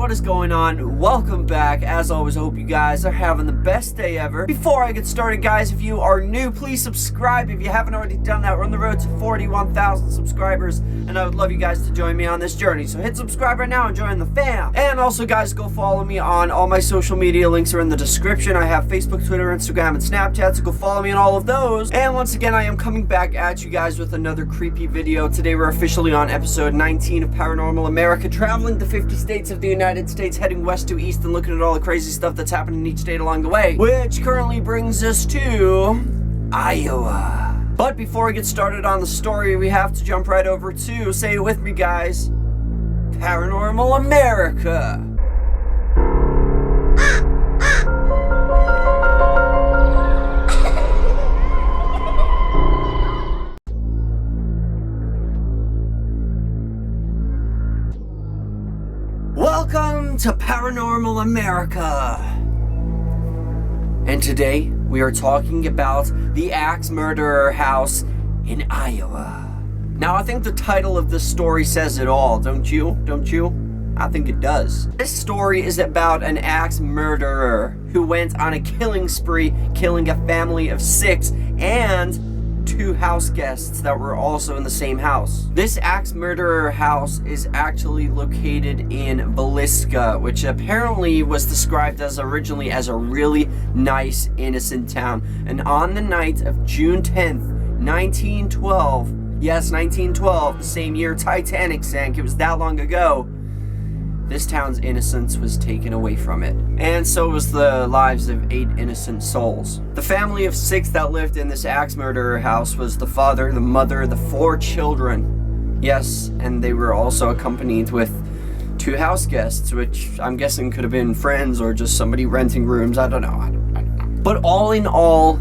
what is going on? Welcome back. As always, I hope you guys are having the best day ever. Before I get started, guys, if you are new, please subscribe. If you haven't already done that, we're on the road to 41,000 subscribers, and I would love you guys to join me on this journey. So hit subscribe right now and join the fam. And also, guys, go follow me on all my social media. Links are in the description. I have Facebook, Twitter, Instagram, and Snapchat, so go follow me on all of those. And once again, I am coming back at you guys with another creepy video. Today, we're officially on episode 19 of Paranormal America, traveling to 50 states of the United States, heading west to east and looking at all the crazy stuff that's happening in each state along the way, which currently brings us to Iowa. But before we get started on the story, we have to jump right over to, say it with me, guys, Paranormal America. Welcome to Paranormal America. And today we are talking about the axe murderer house in Iowa. Now, I think the title of this story says it all, don't you? Don't you? I think it does. This story is about an axe murderer who went on a killing spree, killing a family of 6 and 2 house guests that were also in the same house. This axe murderer house is actually located in Villisca, which apparently was described as originally as a really nice, innocent town. And on the night of June 10th, 1912, yes, 1912, the same year Titanic sank, it was that long ago, this town's innocence was taken away from it. And so was the lives of 8 innocent souls. The family of 6 that lived in this axe murderer house was the father, the mother, the 4 children. Yes, and they were also accompanied with 2 house guests, which I'm guessing could have been friends or just somebody renting rooms. I don't know. But all in all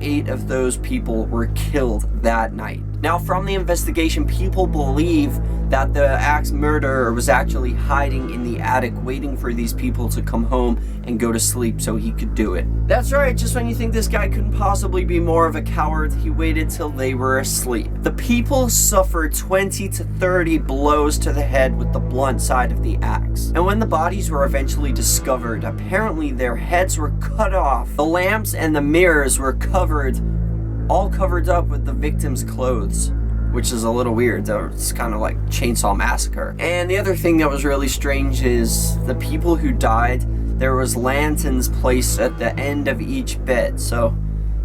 8 of those people were killed that night. Now, from the investigation, people believe that the axe murderer was actually hiding in the attic, waiting for these people to come home and go to sleep so he could do it. That's right, just when you think this guy couldn't possibly be more of a coward, he waited till they were asleep. The people suffered 20 to 30 blows to the head with the blunt side of the axe. And when the bodies were eventually discovered, apparently their heads were cut off. The lamps and the mirrors were all covered up with the victims' clothes, which is a little weird. It's kind of like Chainsaw Massacre. And the other thing that was really strange is the people who died, there was lanterns placed at the end of each bed. So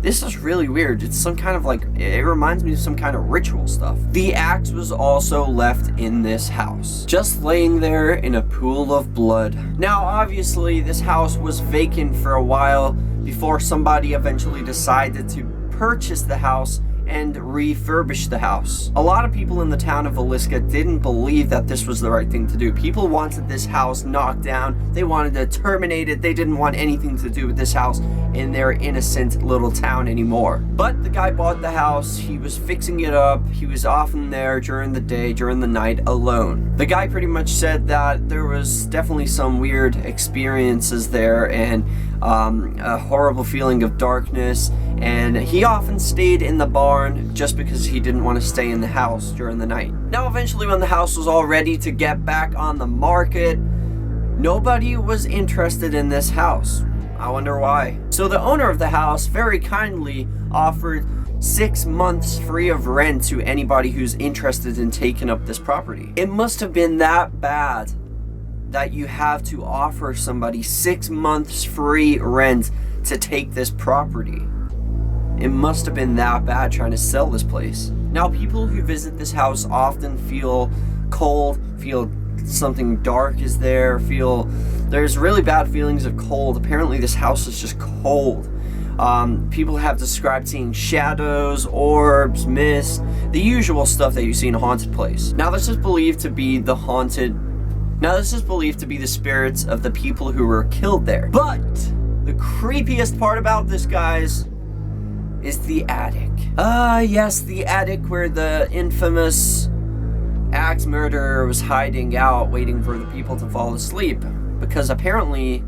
this is really weird. It's some kind of like, it reminds me of some kind of ritual stuff. The axe was also left in this house, just laying there in a pool of blood. Now, obviously, this house was vacant for a while before somebody eventually decided to purchase the house and refurbish the house. A lot of people in the town of Villisca didn't believe that this was the right thing to do. People wanted this house knocked down. They wanted to terminate it. They didn't want anything to do with this house in their innocent little town anymore. But the guy bought the house. He was fixing it up. He was often there during the day, during the night, alone. The guy pretty much said that there was definitely some weird experiences there and a horrible feeling of darkness, and he often stayed in the barn just because he didn't want to stay in the house during the night. Now, eventually, when the house was all ready to get back on the market, nobody was interested in this house. I wonder why. So the owner of the house very kindly offered 6 months free of rent to anybody who's interested in taking up this property. It must have been that bad that you have to offer somebody 6 months free rent to take this property. It must have been that bad trying to sell this place. Now, people who visit this house often feel cold, feel something dark is there, there's really bad feelings of cold. Apparently this house is just cold. People have described seeing shadows, orbs, mist, the usual stuff that you see in a haunted place. Now, this is believed to be the spirits of the people who were killed there. But the creepiest part about this, guys, is the attic. Yes, the attic where the infamous axe murderer was hiding out, waiting for the people to fall asleep. Because apparently,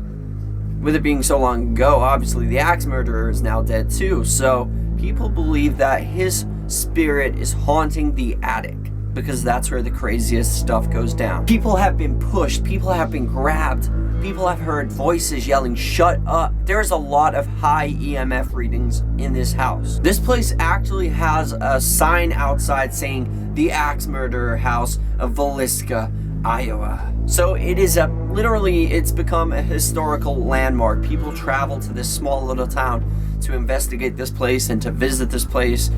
with it being so long ago, obviously the axe murderer is now dead too. So people believe that his spirit is haunting the attic. because that's where the craziest stuff goes down. People have been pushed, people have been grabbed, people have heard voices yelling, "Shut up." There's a lot of high EMF readings in this house. This place actually has a sign outside saying the Axe Murderer House of Villisca, Iowa. So it is it's become a historical landmark. People travel to this small little town to investigate this place and to visit this place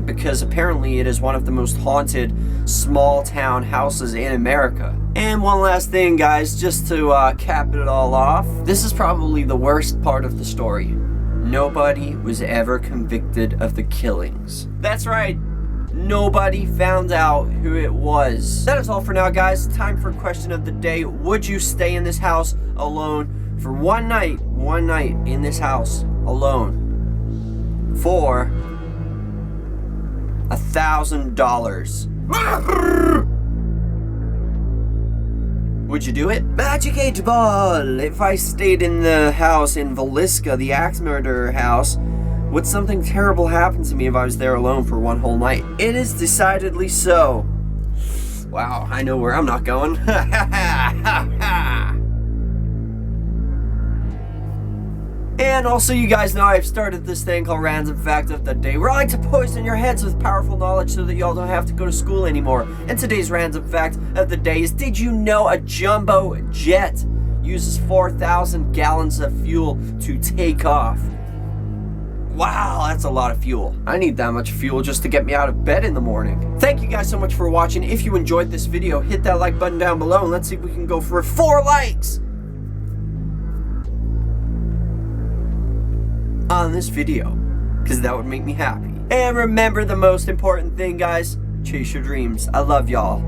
because apparently it is one of the most haunted small town houses in America. And one last thing, guys, just to cap it all off, this is probably the worst part of the story. Nobody was ever convicted of the killings. That's right. Nobody found out who it was. That is all for now, guys. Time for question of the day. Would you stay in this house alone for one night in this house alone for $1,000? Would you do it? Magic 8 Ball. If I stayed in the house in Villisca, the Axe Murderer House, would something terrible happen to me if I was there alone for one whole night? It is decidedly so. Wow, I know where I'm not going. And also, you guys know I've started this thing called Random Fact of the Day, where I like to poison your heads with powerful knowledge so that y'all don't have to go to school anymore. And today's Random Fact of the Day is, did you know a jumbo jet uses 4,000 gallons of fuel to take off? Wow, that's a lot of fuel. I need that much fuel just to get me out of bed in the morning. Thank you guys so much for watching. If you enjoyed this video, hit that like button down below and let's see if we can go for 4 likes on this video, because that would make me happy. And remember the most important thing, guys, chase your dreams. I love y'all.